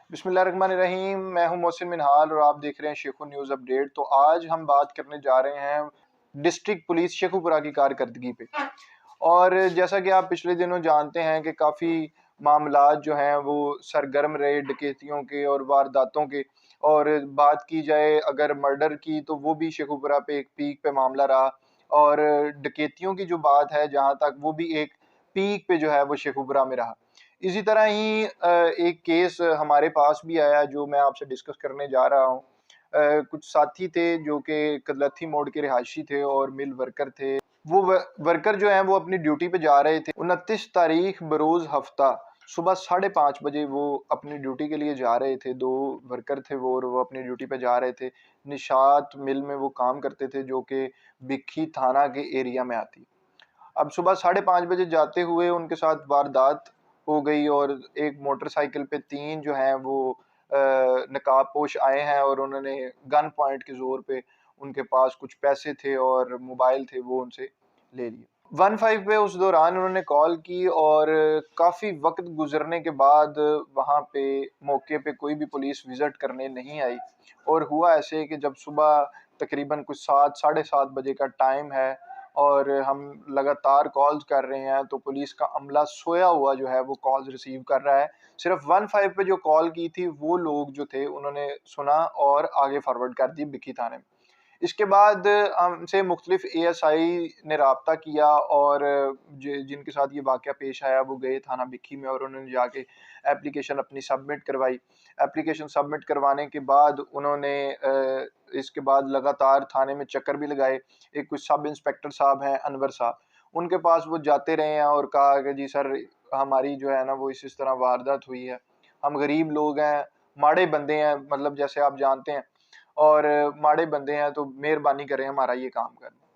बिस्मिल्लाहिर्रहमानिर्रहीम। मैं हूं मोहसिन मिनहाल और आप देख रहे हैं शेखू न्यूज़ अपडेट। तो आज हम बात करने जा रहे हैं डिस्ट्रिक्ट पुलिस शेखुपुरा की कारकर्दगी पे। और जैसा कि आप पिछले दिनों जानते हैं कि काफ़ी मामलात जो हैं वो सरगर्म रहे डकैतियों के और वारदातों के। और बात की जाए अगर मर्डर की तो वो भी शेखुपुरा पे एक पीक पे मामला रहा। और डकैतियों की जो बात है जहाँ तक वो भी एक पीक पे जो है वो शेखुपुरा में रहा। इसी तरह ही एक केस हमारे पास भी आया जो मैं आपसे डिस्कस करने जा रहा हूँ। कुछ साथी थे जो कि कदलथी मोड़ के रिहायशी थे और मिल वर्कर थे। वो वर्कर जो हैं वो अपनी ड्यूटी पे जा रहे थे। 29 तारीख बरोज़ हफ्ता सुबह 5:30 बजे वो अपनी ड्यूटी के लिए जा रहे थे। 2 वर्कर थे वो और वो अपनी ड्यूटी पे जा रहे थे। निशात मिल में वो काम करते थे जो कि भिक्खी थाना के एरिया में आती है। अब सुबह 5:30 बजे जाते हुए उनके साथ वारदात हो गई और एक मोटरसाइकिल पे 3 जो हैं वो नकाबपोश आए हैं और उन्होंने गन पॉइंट के ज़ोर पे उनके पास कुछ पैसे थे और मोबाइल थे वो उनसे ले लिए। 15 पे उस दौरान उन्होंने कॉल की और काफ़ी वक्त गुजरने के बाद वहाँ पे मौके पे कोई भी पुलिस विज़िट करने नहीं आई। और हुआ ऐसे कि जब सुबह तकरीबन कुछ 7 साढ़े 7 बजे का टाइम है और हम लगातार कॉल्स कर रहे हैं तो पुलिस का अमला सोया हुआ जो है वो कॉल्स रिसीव कर रहा है। सिर्फ 15 पे जो कॉल की थी वो लोग जो थे उन्होंने सुना और आगे फॉरवर्ड कर दी भिक्खी थाने में। इसके बाद हमसे मुख्तलिफ एएसआई ने रब्ता किया और जिनके साथ ये वाक़या पेश आया वो गए थाना भिक्खी में और उन्होंने जाके एप्लीकेशन अपनी सबमिट करवाई। एप्लीकेशन सबमिट करवाने के बाद उन्होंने इसके बाद लगातार थाने में चक्कर भी लगाए। एक कुछ सब इंस्पेक्टर साहब हैं अनवर साहब, उनके पास वो जाते रहे हैं और कहा कि जी सर हमारी जो है ना वो इस तरह वारदात हुई है। हम गरीब लोग हैं, माड़े बंदे हैं, मतलब जैसे आप जानते हैं, और माड़े बंदे हैं तो मेहरबानी करें हमारा ये काम कर दें।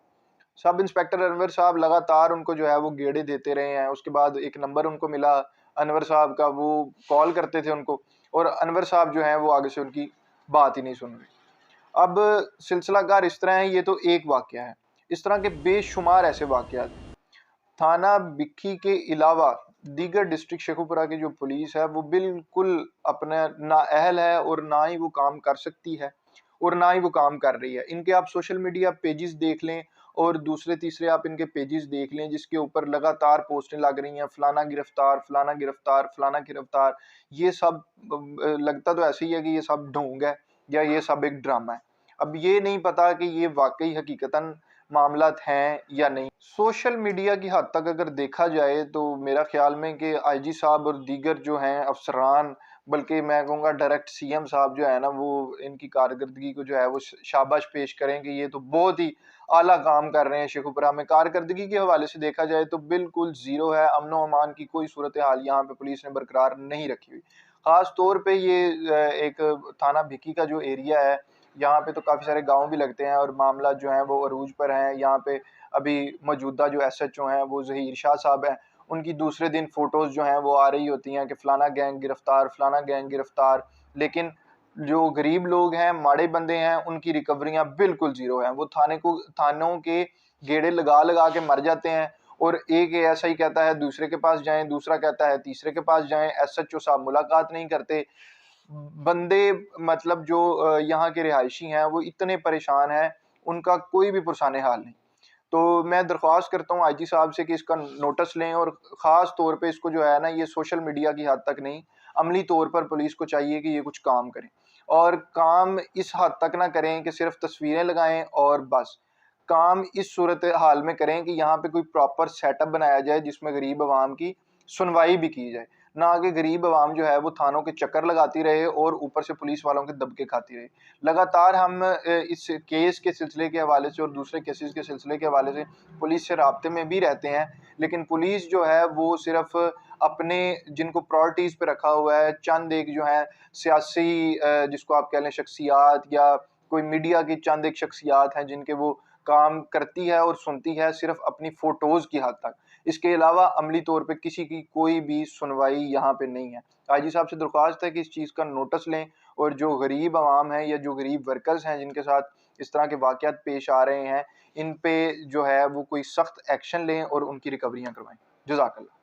सब इंस्पेक्टर अनवर साहब लगातार उनको जो है वो गेड़े देते रहे हैं। उसके बाद एक नंबर उनको मिला अनवर साहब का, वो कॉल करते थे उनको और अनवर साहब जो हैं वो आगे से उनकी बात ही नहीं सुन रहे। अब सिलसिलाकार इस तरह है, ये तो एक वाक़या है। इस तरह के बेशुमार ऐसे वाक़यात हैं। थाना भिक्खी के अलावा दीगर डिस्ट्रिक्ट शेखुपुरा की जो पुलिस है वो बिल्कुल अपना नाअहल है और ना ही वो काम कर सकती है और ना ही वो काम कर रही है। इनके आप सोशल मीडिया पेजेस देख लें और दूसरे तीसरे आप इनके पेजेस देख लें जिसके ऊपर लगातार पोस्टें लग रही हैं, फलाना गिरफ्तार, फलाना गिरफ्तार, फलाना गिरफ्तार। ये सब लगता तो ऐसे ही है कि ये सब ढोंग है या ये सब एक ड्रामा है। अब ये नहीं पता कि ये वाकई हकीकतन मामलात हैं या नहीं। सोशल मीडिया की हद तक अगर देखा जाए तो मेरा ख्याल में कि आईजी साहब और दीगर जो हैं अफसरान, बल्कि मैं कहूँगा डायरेक्ट सीएम साहब जो है ना वो इनकी कारकर्दगी को जो है वो शाबाश पेश करें कि ये तो बहुत ही आला काम कर रहे हैं। शेखुपुरा में कारकर्दगी के हवाले से देखा जाए तो बिल्कुल ज़ीरो है। अमन व अमान की कोई सूरत हाल यहाँ पे पुलिस ने बरकरार नहीं रखी हुई। ख़ास तौर पे ये एक थाना भिक्की का जो एरिया है यहाँ पे तो काफ़ी सारे गाँव भी लगते हैं और मामला जो है वो अरूज पर हैं। यहाँ पे अभी मौजूदा जो एसएचओ हैं वो ज़हीर शाह साहब हैं। उनकी दूसरे दिन फ़ोटोज़ जो हैं वो आ रही होती हैं कि फ़लाना गैंग गिरफ़्तार, फ़लाना गैंग गिरफ़्तार। लेकिन जो गरीब लोग हैं, माड़े बंदे हैं, उनकी रिकवरियाँ बिल्कुल ज़ीरो हैं। वो थानों के गेड़े लगा के मर जाते हैं और एक एएसआई कहता है दूसरे के पास जाएँ, दूसरा कहता है तीसरे के पास जाएँ, एसएचओ साहब मुलाकात नहीं करते। बंदे मतलब जो यहाँ के रिहायशी हैं वो इतने परेशान हैं, उनका कोई भी पुरसाने हाल नहीं। तो मैं दरख्वास्त करता हूँ आईजी साहब से कि इसका नोटिस लें और ख़ास तौर पे इसको जो है ना ये सोशल मीडिया की हद तक नहीं, अमली तौर पर पुलिस को चाहिए कि ये कुछ काम करें। और काम इस हद तक ना करें कि सिर्फ तस्वीरें लगाएं और बस। काम इस सूरत हाल में करें कि यहाँ पे कोई प्रॉपर सेटअप बनाया जाए जिसमें गरीब आवाम की सुनवाई भी की जाए, ना कि गरीब आवाम जो है वो थानों के चक्कर लगाती रहे और ऊपर से पुलिस वालों के दबके खाती रहे। लगातार हम इस केस के सिलसिले के हवाले से और दूसरे केसेस के सिलसिले के हवाले से पुलिस से राब्ते में भी रहते हैं, लेकिन पुलिस जो है वो सिर्फ अपने जिनको प्रायोरिटीज़ पे रखा हुआ है, चंद एक जो है सियासी जिसको आप कह लें शख्सियात या कोई मीडिया की चंद एक शख्सियात हैं जिनके वो काम करती है और सुनती है सिर्फ अपनी फ़ोटोज़ की हद तक। इसके अलावा अमली तौर पे किसी की कोई भी सुनवाई यहाँ पे नहीं है। आईजी साहब से दरख्वास्त है कि इस चीज़ का नोटिस लें और जो गरीब आवाम है या जो गरीब वर्कर्स हैं जिनके साथ इस तरह के वाक़यात पेश आ रहे हैं, इन पे जो है वो कोई सख्त एक्शन लें और उनकी रिकवरियाँ करवाएँ। जज़ाकल्लाह।